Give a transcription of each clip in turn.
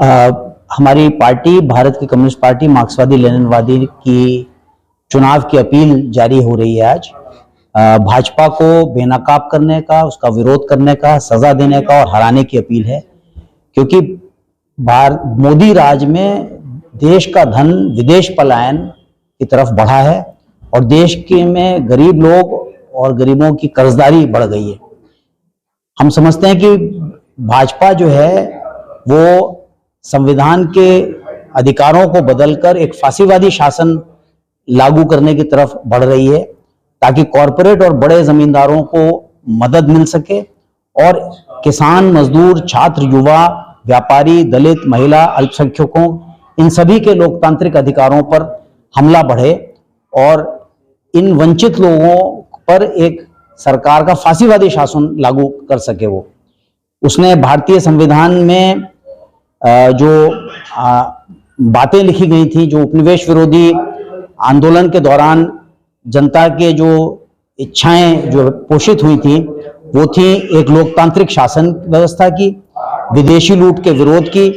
हमारी पार्टी भारत की communist party मार्क्सवादी लेनिनवादी की चुनाव की अपील जारी हो रही है। आज भाजपा को बेनकाब करने का, उसका विरोध करने का, सजा देने का और हराने की अपील है, क्योंकि मोदी राज में देश का धन विदेश पलायन की तरफ बढ़ा है और देश के में गरीब लोग और गरीबों की कर्जदारी बढ़ गई है। हम समझते हैं कि भाजपा जो है वो संविधान के अधिकारों को बदलकर एक फांसीवादी शासन लागू करने की तरफ बढ़ रही है, ताकि कॉरपोरेट और बड़े जमींदारों को मदद मिल सके और किसान, मजदूर, छात्र, युवा, व्यापारी, दलित, महिला, अल्पसंख्यकों, इन सभी के लोकतांत्रिक अधिकारों पर हमला बढ़े और इन वंचित लोगों पर एक सरकार का फांसीवादी शासन लागू कर सके। वो उसने भारतीय संविधान में जो बातें लिखी गई थी, जो उपनिवेश विरोधी आंदोलन के दौरान जनता के जो इच्छाएं जो पोषित हुई थी, वो थी एक लोकतांत्रिक शासन व्यवस्था की, विदेशी लूट के विरोध की,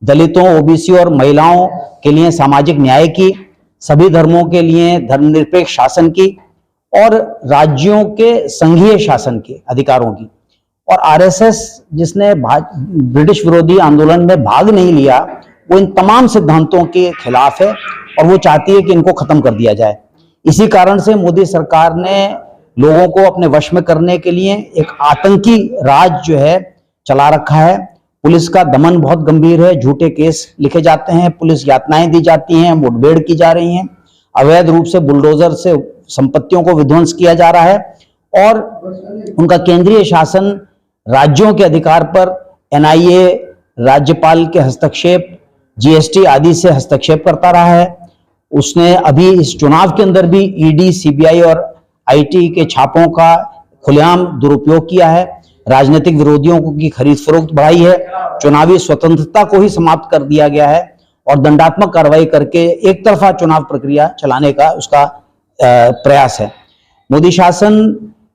दलितों, ओबीसी और महिलाओं के लिए सामाजिक न्याय की, सभी धर्मों के लिए धर्मनिरपेक्ष शासन की और राज्यों के संघीय शासन के अधिकारों की। और आरएसएस जिसने ब्रिटिश विरोधी आंदोलन में भाग नहीं लिया, वो इन तमाम सिद्धांतों के खिलाफ है और वो चाहती है कि इनको खत्म कर दिया जाए। इसी कारण से मोदी सरकार ने लोगों को अपने वश में करने के लिए एक आतंकी राज जो है चला रखा है। पुलिस का दमन बहुत गंभीर है, झूठे केस लिखे जाते हैं, पुलिस यातनाएं दी जाती हैं, मुठभेड़ की जा रही हैं, अवैध रूप से बुलडोजर से संपत्तियों को विध्वंस किया जा रहा है और उनका केंद्रीय शासन राज्यों के अधिकार पर एनआईए, राज्यपाल के हस्तक्षेप, जीएसटी आदि से हस्तक्षेप करता रहा है। उसने अभी इस चुनाव के अंदर भी ईडी, सीबीआई और आईटी के छापों का खुलेआम दुरुपयोग किया है, राजनीतिक विरोधियों की खरीद फरोख्त बढ़ाई है, चुनावी स्वतंत्रता को ही समाप्त कर दिया गया है और दंडात्मक कार्रवाई करके एक तरफा चुनाव प्रक्रिया चलाने का उसका प्रयास है। मोदी शासन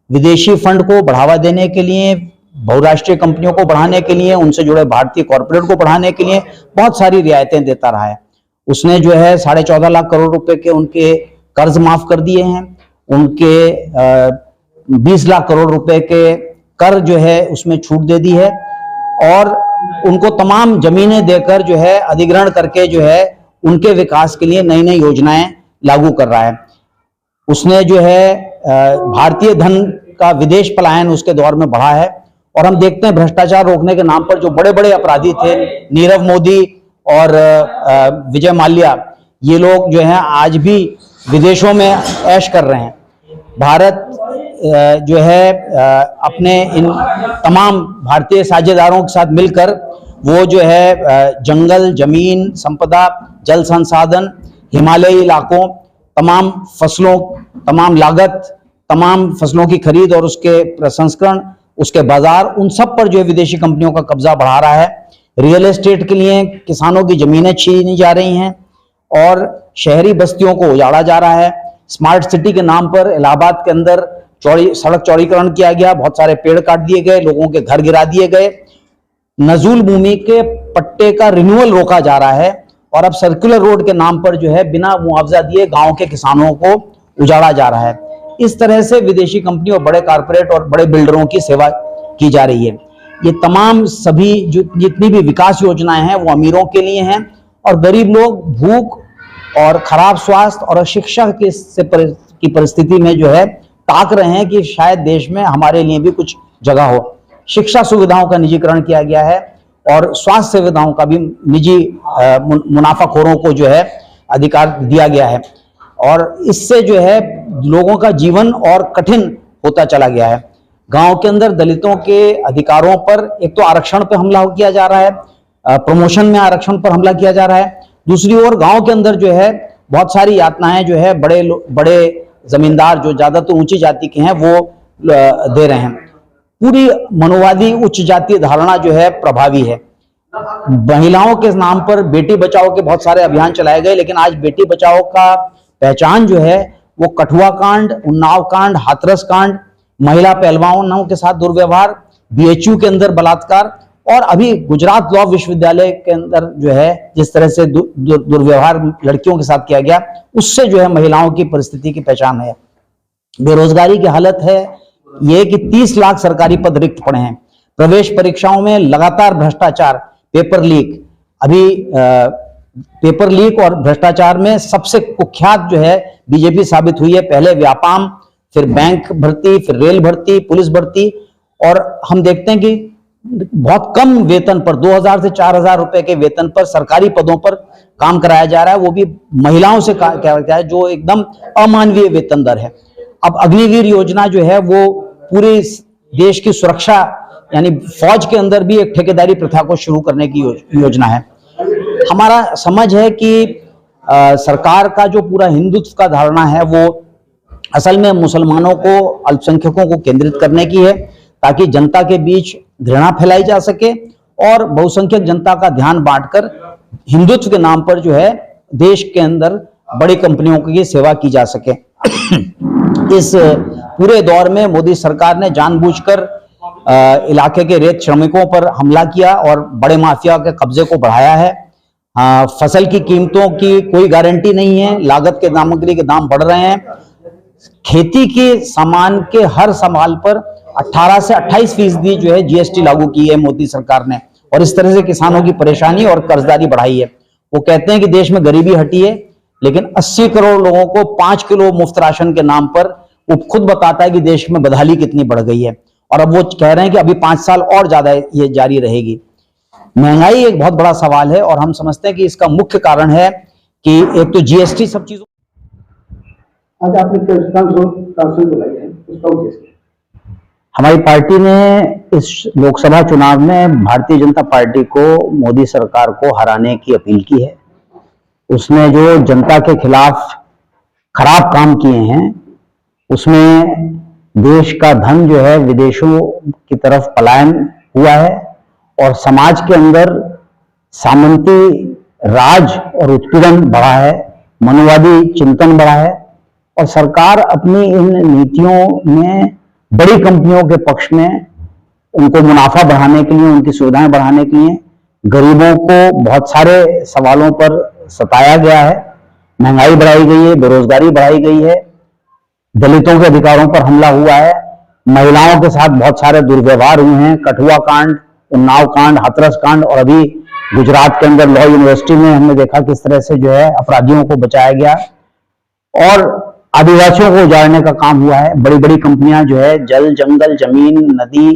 विदेशी फंड को बढ़ावा देने के लिए, बहुराष्ट्रीय कंपनियों को बढ़ाने के लिए, उनसे जुड़े भारतीय कॉर्पोरेट को बढ़ाने के लिए बहुत सारी रियायतें देता रहा है। उसने जो है 14.5 लाख करोड़ रुपए के उनके कर्ज माफ कर दिए हैं, उनके 20 लाख करोड़ रुपए के कर जो है उसमें छूट दे दी है और उनको तमाम जमीनें देकर जो है अधिग्रहण करके जो है उनके विकास के लिए नई नई योजनाएं लागू कर रहा है। उसने जो है भारतीय धन का विदेश पलायन उसके दौर में बढ़ा है और हम देखते हैं भ्रष्टाचार रोकने के नाम पर जो बड़े बड़े अपराधी थे, नीरव मोदी और विजय माल्या, ये लोग जो हैं आज भी विदेशों में ऐश कर रहे हैं। भारत जो है अपने इन तमाम भारतीय साझेदारों के साथ मिलकर वो जो है जंगल, जमीन, संपदा, जल संसाधन, हिमालयी इलाकों, तमाम फसलों, तमाम लागत, तमाम फसलों की खरीद और उसके प्रसंस्करण, उसके बाजार, उन सब पर जो है विदेशी कंपनियों का कब्जा बढ़ा रहा है। रियल एस्टेट के लिए किसानों की जमीनें छीनी जा रही हैं और शहरी बस्तियों को उजाड़ा जा रहा है। स्मार्ट सिटी के नाम पर इलाहाबाद के अंदर सड़क चौड़ीकरण किया गया, बहुत सारे पेड़ काट दिए गए, लोगों के घर गिरा दिए गए, नजूल भूमि के पट्टे का रिन्यूअल रोका जा रहा है और अब सर्कुलर रोड के नाम पर जो है बिना मुआवजा दिए गांव के किसानों को उजाड़ा जा रहा है। इस तरह से विदेशी कंपनी और बड़े कारपोरेट और बड़े बिल्डरों की सेवा की जा रही है। ये तमाम सभी जितनी भी विकास योजनाएं हैं वो अमीरों के लिए हैं और गरीब लोग भूख और खराब स्वास्थ्य और शिक्षा की परिस्थिति में जो है ताक रहे हैं कि शायद देश में हमारे लिए भी कुछ जगह हो। शिक्षा सुविधाओं का निजीकरण किया गया है और स्वास्थ्य सुविधाओं का भी निजी मुनाफाखोरों को जो है अधिकार दिया गया है और इससे जो है लोगों का जीवन और कठिन होता चला गया है। गांव के अंदर दलितों के अधिकारों पर एक तो आरक्षण पर हमला किया जा रहा है, प्रमोशन में आरक्षण पर हमला किया जा रहा है, दूसरी ओर गांव के अंदर जो है बहुत सारी यातनाएं जो है बड़े जमींदार जो ज्यादातर ऊंची जाति के हैं वो दे रहे हैं। पूरी मनोवादी उच्च जातीय धारणा जो है प्रभावी है। महिलाओं के नाम पर बेटी बचाओ के बहुत सारे अभियान चलाए गए, लेकिन आज बेटी बचाओ का पहचान जो है वो कठुआ कांड, उन्नाव कांड, हाथरस कांड, महिला पहलवानों के साथ दुर्व्यवहार, बीएचयू के अंदर बलात्कार और अभी गुजरात लॉ विश्वविद्यालय के अंदर जो है जिस तरह से दुर्व्यवहार लड़कियों के साथ किया गया, उससे जो है महिलाओं की परिस्थिति की पहचान है। बेरोजगारी की हालत है ये कि 30 लाख सरकारी पद रिक्त पड़े हैं। प्रवेश परीक्षाओं में लगातार भ्रष्टाचार, पेपर लीक, अभी पेपर लीक और भ्रष्टाचार में सबसे कुख्यात जो है बीजेपी साबित हुई है। पहले व्यापाम, फिर बैंक भर्ती, फिर रेल भर्ती, पुलिस भर्ती, और हम देखते हैं कि बहुत कम वेतन पर 2000 से 4000 रुपए के वेतन पर सरकारी पदों पर काम कराया जा रहा है, वो भी महिलाओं से क्या होता है, जो एकदम अमानवीय वेतन दर है। अब अग्निवीर योजना जो है वो पूरे देश की सुरक्षा यानी फौज के अंदर भी एक ठेकेदारी प्रथा को शुरू करने की योजना है। हमारा समझ है कि सरकार का जो पूरा हिंदुत्व का धारणा है वो असल में मुसलमानों को, अल्पसंख्यकों को केंद्रित करने की है, ताकि जनता के बीच घृणा फैलाई जा सके और बहुसंख्यक जनता का ध्यान बांटकर हिंदुत्व के नाम पर जो है देश के अंदर बड़ी कंपनियों की सेवा की जा सके। इस पूरे दौर में मोदी सरकार ने जानबूझकर इलाके के रेत श्रमिकों पर हमला किया और बड़े माफिया के कब्जे को बढ़ाया है। फसल की कीमतों की कोई गारंटी नहीं है, लागत के सामग्री के दाम बढ़ रहे हैं। खेती के सामान के हर सामान पर 18 से 28% जो है जीएसटी लागू की है मोदी सरकार ने, और इस तरह से किसानों की परेशानी और कर्जदारी बढ़ाई है। वो कहते हैं कि देश में गरीबी हटी है, लेकिन 80 करोड़ लोगों को 5 किलो मुफ्त राशन के नाम पर वो खुद बताता है कि देश में बदहाली कितनी बढ़ गई है, और अब वो कह रहे हैं कि अभी 5 साल और ज्यादा ये जारी रहेगी। महंगाई एक बहुत बड़ा सवाल है, और हम समझते हैं कि इसका मुख्य कारण है कि एक तो जीएसटी सब चीजों। आज आपने बुलाई है, उसका उद्देश्य हमारी पार्टी ने इस लोकसभा चुनाव में भारतीय जनता पार्टी को मोदी सरकार को हराने की अपील की है। उसने जो जनता के खिलाफ खराब काम किए हैं, उसमें देश का धन जो है विदेशों की तरफ पलायन हुआ है, और समाज के अंदर सामंती राज और उत्पीड़न बढ़ा है, मनुवादी चिंतन बढ़ा है, और सरकार अपनी इन नीतियों में बड़ी कंपनियों के पक्ष में उनको मुनाफा बढ़ाने के लिए, उनकी सुविधाएं बढ़ाने के लिए गरीबों को बहुत सारे सवालों पर सताया गया है। महंगाई बढ़ाई गई है, बेरोजगारी बढ़ाई गई है, दलितों के अधिकारों पर हमला हुआ है, महिलाओं के साथ बहुत सारे दुर्व्यवहार हुए हैं, कठुआ कांड, उन्नाव कांड, हाथरस कांड, और अभी गुजरात के अंदर लॉ यूनिवर्सिटी में हमने देखा किस तरह से जो है अपराधियों को बचाया गया, और आदिवासियों को उजाड़ने का काम हुआ है। बड़ी बड़ी कंपनियां जो है जल, जंगल, जमीन, नदी,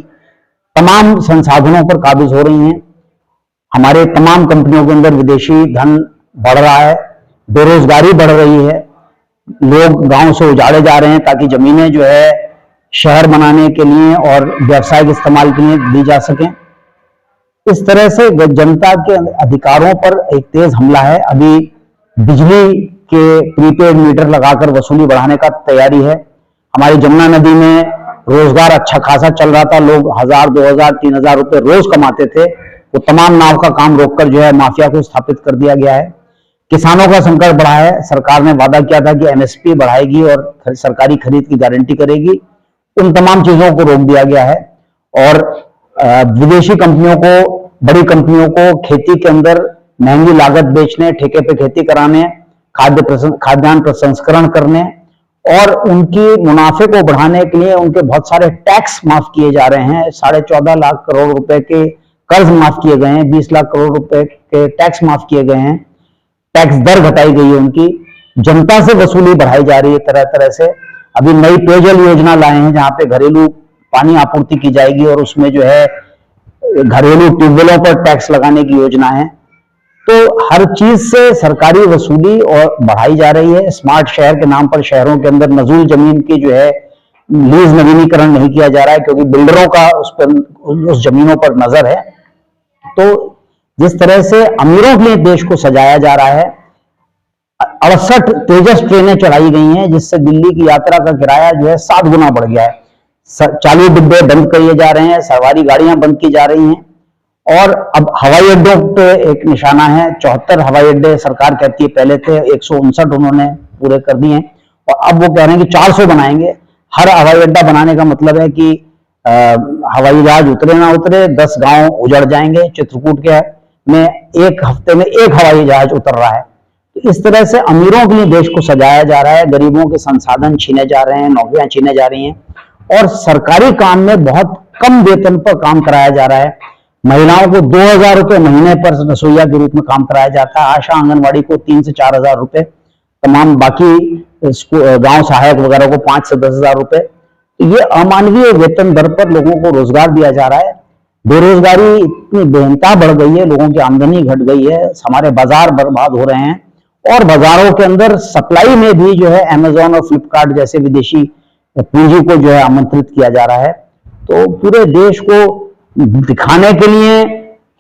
तमाम संसाधनों पर काबिज हो रही हैं। हमारे तमाम कंपनियों के अंदर विदेशी धन बढ़ रहा है, बेरोजगारी बढ़ रही है, लोग गांव से उजाड़े जा रहे हैं ताकि जमीनें जो है शहर बनाने के लिए और व्यावसायिक इस्तेमाल के लिए दी जा सकें। इस तरह से जनता के अधिकारों पर एक तेज हमला है। अभी बिजली के प्रीपेड मीटर लगाकर वसूली बढ़ाने का तैयारी है। हमारी जमुना नदी में रोजगार अच्छा खासा चल रहा था, लोग 1000, 2000, 3000 रुपए रोज कमाते थे, वो तमाम नाव का काम रोककर जो है माफिया को स्थापित कर दिया गया है। किसानों का संकट बढ़ा है। सरकार ने वादा किया था कि एमएसपी बढ़ाएगी और सरकारी खरीद की गारंटी करेगी, उन तमाम चीजों को रोक दिया गया है। और विदेशी कंपनियों को, बड़ी कंपनियों को खेती के अंदर महंगी लागत बेचने, ठेके पे खेती कराने, खाद्यान्न प्रसंस्करण करने और उनकी मुनाफे को बढ़ाने के लिए उनके बहुत सारे टैक्स माफ किए जा रहे हैं। 14.5 लाख करोड़ रुपए के कर्ज माफ किए गए हैं, 20 लाख करोड़ रुपए के टैक्स माफ किए गए हैं, टैक्स दर घटाई गई है उनकी, जनता से वसूली बढ़ाई जा रही है तरह तरह से। अभी नई पेयजल योजना लाए हैं जहां पे घरेलू पानी आपूर्ति की जाएगी और उसमें जो है घरेलू ट्यूबवेलों पर टैक्स लगाने की योजना है। तो हर चीज से सरकारी वसूली और बढ़ाई जा रही है। स्मार्ट शहर के नाम पर शहरों के अंदर नजूल जमीन की जो है लीज नवीनीकरण नहीं किया जा रहा है, क्योंकि बिल्डरों का उस जमीनों पर नजर है। तो जिस तरह से अमीरों के लिए देश को सजाया जा रहा है, 68 तेजस ट्रेनें चढ़ाई गई हैं, जिससे दिल्ली की यात्रा का किराया जो है 7 गुना बढ़ गया है। 40 डिब्बे बंद किए जा रहे हैं, सवारी गाड़ियां बंद की जा रही हैं, और अब हवाई अड्डों पे एक निशाना है। 74 हवाई अड्डे सरकार कहती है पहले थे, 159 उन्होंने पूरे कर दिए हैं, और अब वो कह रहे हैं कि 400 बनाएंगे। हर हवाई अड्डा बनाने का मतलब है कि हवाई जहाज उतरे ना उतरे 10 गांव उजड़ जाएंगे। चित्रकूट के में एक हफ्ते में एक हवाई जहाज उतर रहा है। तो इस तरह से अमीरों के लिए देश को सजाया जा रहा है, गरीबों के संसाधन छीने जा रहे हैं, नौकरियां छीने जा रही हैं और सरकारी काम में बहुत कम वेतन पर काम कराया जा रहा है। महिलाओं को 2,000 रुपए महीने पर रसोईया के रूप में काम कराया जाता है। आशा आंगनवाड़ी को 3 से 4,000 रुपए, तमाम बाकी गांव सहायक वगैरह को 5 से 10,000 रुपए। ये अमानवीय वेतन दर पर लोगों को रोजगार दिया जा रहा है। बेरोजगारी इतनी बेनता बढ़ गई है, लोगों की आमदनी घट गई है, हमारे बाजार बर्बाद हो रहे हैं और बाजारों के अंदर सप्लाई में भी जो है अमेजोन और फ्लिपकार्ट जैसे विदेशी पूंजी को जो है आमंत्रित किया जा रहा है। तो पूरे देश को दिखाने के लिए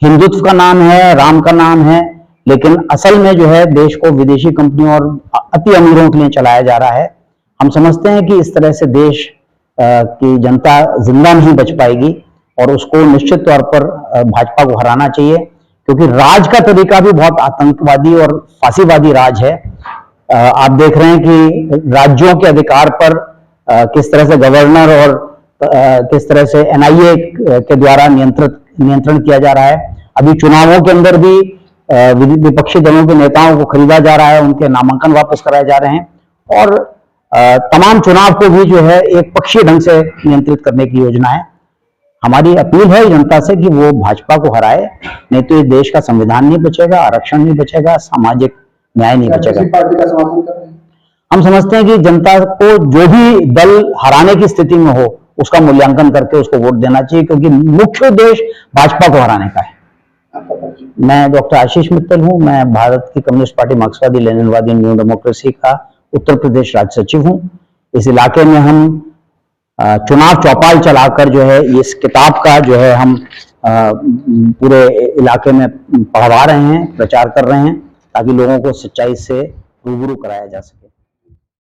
हिंदुत्व का नाम है, राम का नाम है, लेकिन असल में जो है देश को विदेशी कंपनियों और अति अमीरों के लिए चलाया जा रहा है। हम समझते हैं कि इस तरह से देश की जनता जिंदा नहीं बच पाएगी और उसको निश्चित तौर पर भाजपा को हराना चाहिए, क्योंकि राज का तरीका भी बहुत आतंकवादी और फांसीवादी राज है। आप देख रहे हैं कि राज्यों के अधिकार पर किस तरह से गवर्नर और किस तरह से एनआईए के द्वारा नियंत्रण किया जा रहा है। अभी चुनावों के अंदर भी विपक्षी दलों के नेताओं को खरीदा जा रहा है, उनके नामांकन वापस कराए जा रहे हैं और तमाम चुनाव को भी जो है एक पक्षीय ढंग से नियंत्रित करने की योजना है। हमारी अपील है जनता से कि वो भाजपा को हराए, नहीं तो इस देश का संविधान नहीं बचेगा, आरक्षण नहीं बचेगा, सामाजिक न्याय नहीं बचेगा। पार्टी का समर्थन कर रहे हैं? हम समझते हैं कि जनता को जो भी दल हराने की स्थिति में हो उसका मूल्यांकन करके उसको वोट देना चाहिए, क्योंकि मुख्य उद्देश्य भाजपा को हराने का है। मैं डॉक्टर आशीष मित्तल हूं। मैं भारत की कम्युनिस्ट पार्टी मार्क्सवादी लेनिनवादी न्यू डेमोक्रेसी का उत्तर प्रदेश राज्य सचिव हूं। इस इलाके में हम चुनाव चौपाल चलाकर जो है इस किताब का जो है हम पूरे इलाके में पढ़वा रहे हैं, प्रचार कर रहे हैं, ताकि लोगों को सच्चाई से रूबरू कराया जा सके।